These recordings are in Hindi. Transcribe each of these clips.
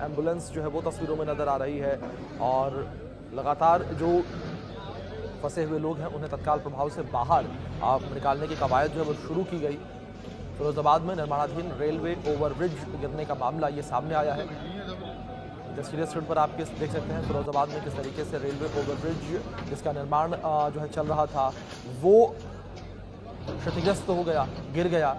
एम्बुलेंस जो है वो तस्वीरों में नज़र आ रही है और लगातार जो फंसे हुए लोग हैं उन्हें तत्काल प्रभाव से बाहर निकालने की कवायद जो है वो शुरू की गई। फिरोजाबाद में निर्माणाधीन रेलवे ओवरब्रिज गिरने का मामला ये सामने आया है। तस्वीरें स्क्रीन पर आप देख सकते हैं फिरोजाबाद में किस तरीके से रेलवे ओवरब्रिज जिसका निर्माण जो है चल रहा था वो क्षतिग्रस्त हो गया, गिर गया।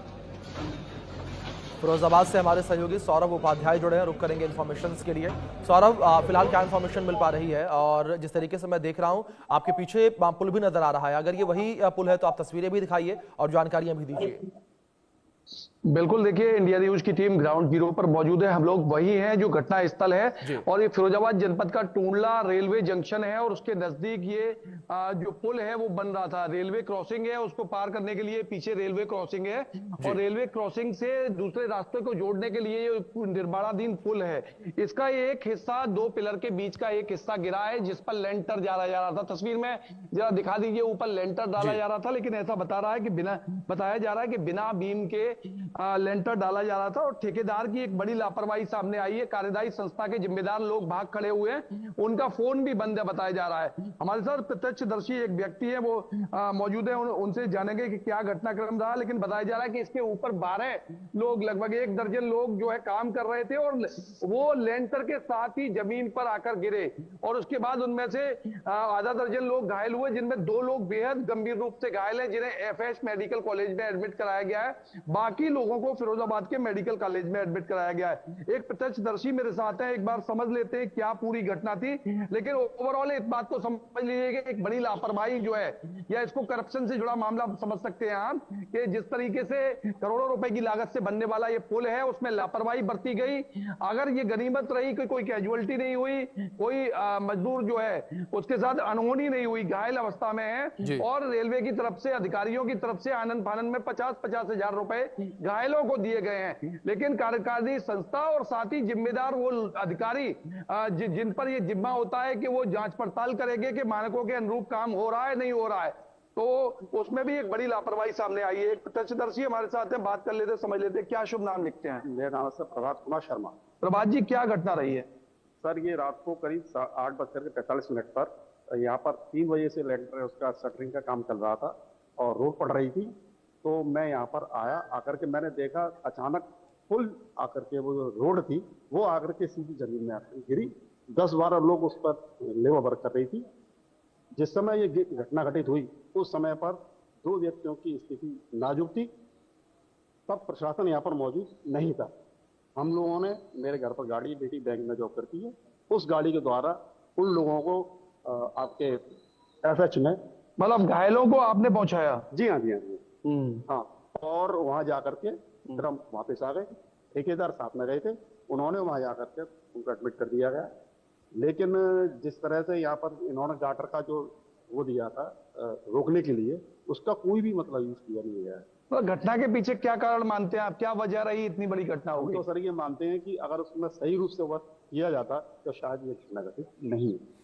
फिरोजाबाद से हमारे सहयोगी सौरभ उपाध्याय जुड़े हैं, रुक करेंगे इन्फॉर्मेशन के लिए। सौरभ, फिलहाल क्या इन्फॉर्मेशन मिल पा रही है? और जिस तरीके से मैं देख रहा हूं आपके पीछे पुल भी नजर आ रहा है, अगर ये वही पुल है तो आप तस्वीरें भी दिखाइए और जानकारियां भी दीजिए। बिल्कुल, देखिए इंडिया न्यूज की टीम ग्राउंड जीरो पर मौजूद है। हम लोग वही हैं जो घटना स्थल है और ये फिरोजाबाद जनपद का टूंडला रेलवे जंक्शन है और उसके नजदीक ये जो पुल है वो बन रहा था। रेलवे क्रॉसिंग है, उसको पार करने के लिए पीछे रेलवे क्रॉसिंग है और रेलवे क्रॉसिंग से दूसरे रास्ते को जोड़ने के लिए ये निर्माणाधीन पुल है। इसका एक हिस्सा 2 पिलर के बीच का एक हिस्सा गिरा है जिस पर लेंटर डाला जा रहा था। तस्वीर में जरा दिखा दीजिए, ऊपर लेंटर डाला जा रहा था, लेकिन ऐसा बताया जा रहा है कि बिना बीम के लेंटर डाला जा रहा था और ठेकेदार की एक बड़ी लापरवाही सामने आई है। कार्यदायी संस्था के जिम्मेदार लोग भाग खड़े हुए हैं, उनका फोन भी बंद है बताया जा रहा है। हमारे साथ प्रत्यक्षदर्शी एक व्यक्ति है, वो मौजूद है, उनसे जानेंगे कि क्या घटनाक्रम रहा। लेकिन बताया जा रहा है कि इसके ऊपर 12 लोग, लगभग 1 दर्जन लोग जो है काम कर रहे थे और वो लेंटर के साथ ही जमीन पर आकर गिरे और उसके बाद उनमें से आधा दर्जन लोग घायल हुए, जिनमें 2 लोग बेहद गंभीर रूप से घायल हैं, जिन्हें एफएस मेडिकल कॉलेज में एडमिट कराया गया है। बाकी लोगों को फिरोजाबाद के मेडिकल कॉलेज में एडमिट कराया गया है। एक प्रत्यक्षदर्शी मेरे साथ है, एक बार समझ लेते हैं क्या पूरी घटना थी। लेकिन ओवरऑल इस बात को समझ लीजिए कि एक बड़ी लापरवाही जो है, या इसको करप्शन से जुड़ा मामला समझ सकते हैं आप, कि जिस तरीके से करोड़ों रुपए की लागत से बनने वाला ये पुल है उसमें लापरवाही बरती गई। अगर ये गनीमत रही कि कोई कैजुअलिटी नहीं हुई, कोई मजदूर जो है उसके साथ अनहोनी नहीं हुई, घायल अवस्था में है, और रेलवे की तरफ से, अधिकारियों की तरफ से आनंद फानंद में 50-50 हजार रुपए घायलों को दिए गए हैं। लेकिन कार्यकारी संस्था और साथ ही जिम्मेदार वो अधिकारी जिन पर ये जिम्मा होता है कि वो जांच पड़ताल करेंगे कि मानकों के अनुरूप काम हो रहा है नहीं हो रहा है, तो उसमें भी एक बड़ी लापरवाही सामने आई है। एक प्रत्यक्षदर्शी हमारे साथ है, बात कर लेते, समझ लेते। क्या शुभ नाम लिखते हैं? मेरा नाम है प्रभात कुमार शर्मा। प्रभात जी, क्या घटना रही है? सर, ये रात को करीब 8:45 पर यहाँ पर 3 बजे से लेंटर उसका शटरिंग का काम चल रहा था और रोड पड़ रही थी। तो मैं यहाँ पर आया, आकर के मैंने देखा अचानक पुल आकर के वो जो रोड थी वो आकर के सीधी जमीन में आकर गिरी। 10-12 लोग उस पर लेबर वर्क कर रही थी। जिस समय ये घटना घटित हुई उस समय पर 2 व्यक्तियों की स्थिति नाजुक थी। तब प्रशासन यहाँ पर मौजूद नहीं था। हम लोगों ने, मेरे घर पर गाड़ी, बेटी बैंक में जॉब करती है, उस गाड़ी के द्वारा उन लोगों को आपके एफएच में, मतलब घायलों को आपने पहुंचाया? जी हाँ, जी हाँ, जी हाँ। और वहां जाकर के फिर हम वापस आ गए। ठेकेदार साथ में गए थे, उन्होंने वहां जाकर के उनको एडमिट कर दिया गया। लेकिन जिस तरह से यहाँ पर इन्होंने गाटर का जो वो दिया था रोकने के लिए, उसका कोई भी मतलब यूज किया नहीं गया है। तो घटना के पीछे क्या कारण मानते हैं आप? क्या वजह रही इतनी बड़ी घटना हो गई? तो सर ये मानते हैं कि अगर उसमें सही रूप से वर्क किया जाता तो शायद ये घटना घटित नहीं है।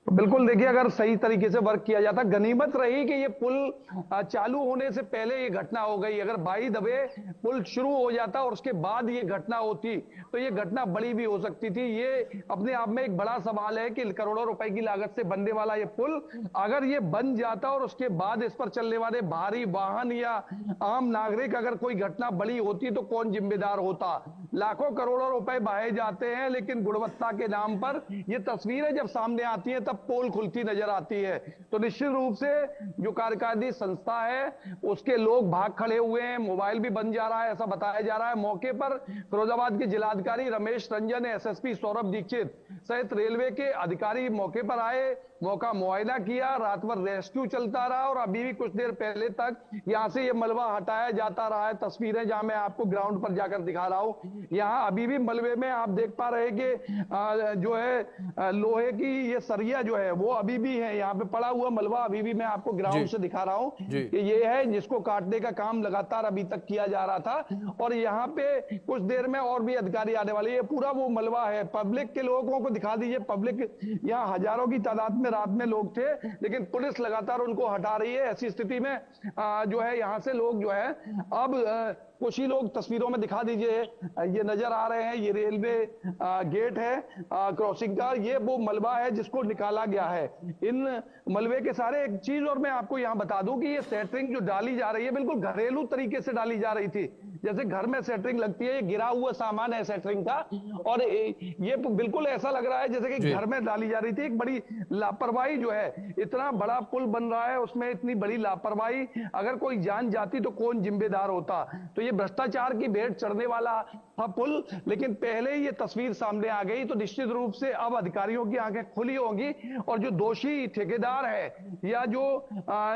तो बिल्कुल देखिए, अगर सही तरीके से वर्क किया जाता, गनीमत रही कि ये पुल चालू होने से पहले ये घटना हो गई। अगर बाई दबे पुल शुरू हो जाता और उसके बाद ये घटना होती तो ये घटना बड़ी भी हो सकती थी। ये अपने आप में एक बड़ा सवाल है कि करोड़ों रुपए की लागत से बनने वाला ये पुल अगर ये बन जाता और उसके बाद इस पर चलने वाले भारी वाहन या आम नागरिक, अगर कोई घटना बड़ी होती तो कौन जिम्मेदार होता? लाखों करोड़ों रुपए बहाए जाते हैं, लेकिन गुणवत्ता के नाम पर ये तस्वीरें जब सामने आती हैं तब पोल खुलती नजर आती है। तो निश्चित रूप से जो कार्यकारी संस्था है उसके लोग भाग खड़े हुए हैं, मोबाइल भी बन जा रहा है ऐसा बताया जा रहा है। मौके पर फिरोजाबाद के जिलाधिकारी रमेश रंजन, एसएसपी सौरभ दीक्षित सहित रेलवे के अधिकारी मौके पर आए, मौका मुआयना किया। रात भर रेस्क्यू चलता रहा और अभी भी कुछ देर पहले तक यहां से ये मलबा हटाया जाता रहा है। तस्वीरें जहां मैं आपको ग्राउंड पर जाकर दिखा रहा हूं, यहां अभी भी मलबे में आप देख पा रहे कि जो है लोहे की ये सरिया जो है वो अभी भी है। यहाँ पे पड़ा हुआ मलबा अभी भी मैं आपको ग्राउंड से दिखा रहा हूँ कि ये है जिसको काटने का काम लगातार अभी तक किया जा रहा था। और यहाँ पे कुछ देर में और भी अधिकारी आने वाले। ये पूरा वो मलबा है। पब्लिक के लोगों को दिखा दीजिए। पब्लिक यहाँ हजारों की तादाद में रात में लोग थे, लेकिन पुलिस लगातार उनको हटा रही है। ऐसी स्थिति में जो है यहाँ से लोग जो है अब कुछ ही लोग तस्वीरों में दिखा दीजिए, ये नजर आ रहे हैं, ये रेलवे गेट है क्रॉसिंग का, ये वो मलबा है जिसको निकाला गया है। इन मलबे के सारे, एक चीज और मैं आपको यहाँ बता दूं कि ये सेटरिंग जो डाली जा रही है बिल्कुल घरेलू तरीके से डाली जा रही थी, जैसे घर में सेटरिंग लगती है। ये गिरा हुआ सामान है सेटरिंग का, और ये बिल्कुल ऐसा लग रहा है जैसे कि घर में डाली जा रही थी। एक बड़ी लापरवाही जो है, इतना बड़ा पुल बन रहा है उसमें इतनी बड़ी लापरवाही, अगर कोई जान जाती तो कौन जिम्मेदार होता। तो ये भ्रष्टाचार की भेंट चढ़ने वाला था पुल, लेकिन पहले ये तस्वीर सामने आ गई तो निश्चित रूप से अब अधिकारियों की आंखें खुली होंगी, और जो दोषी ठेकेदार है या जो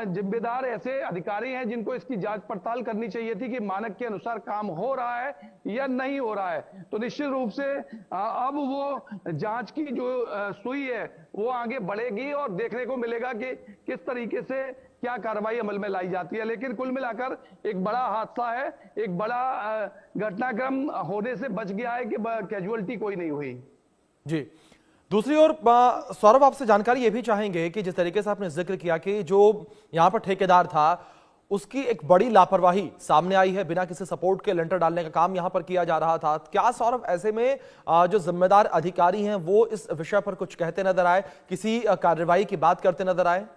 जिम्मेदार ऐसे अधिकारी हैं जिनको इसकी जांच पड़ताल करनी चाहिए थी कि मानक के अनुसार काम हो रहा है या नहीं हो रहा है, तो निश्चित रूप से अब वो जांच की जो सुई है वो आगे बढ़ेगी और देखने को मिलेगा कि किस तरीके से क्या कार्रवाई अमल में लाई जाती है। लेकिन कुल मिलाकर एक बड़ा हादसा है, एक बड़ा घटनाक्रम होने से बच गया है कि कैजुअलिटी कोई नहीं हुई। जी, दूसरी ओर सौरभ, आपसे जानकारी ये भी चाहेंगे कि जिस तरीके से आपने जिक्र किया कि जो यहाँ पर ठेकेदार था उसकी एक बड़ी लापरवाही सामने आई है, बिना किसी सपोर्ट के लेंटर डालने का काम यहां पर किया जा रहा था। क्या सौरभ ऐसे में जो जिम्मेदार अधिकारी हैं वो इस विषय पर कुछ कहते नजर आए, किसी कार्रवाई की बात करते नजर आए?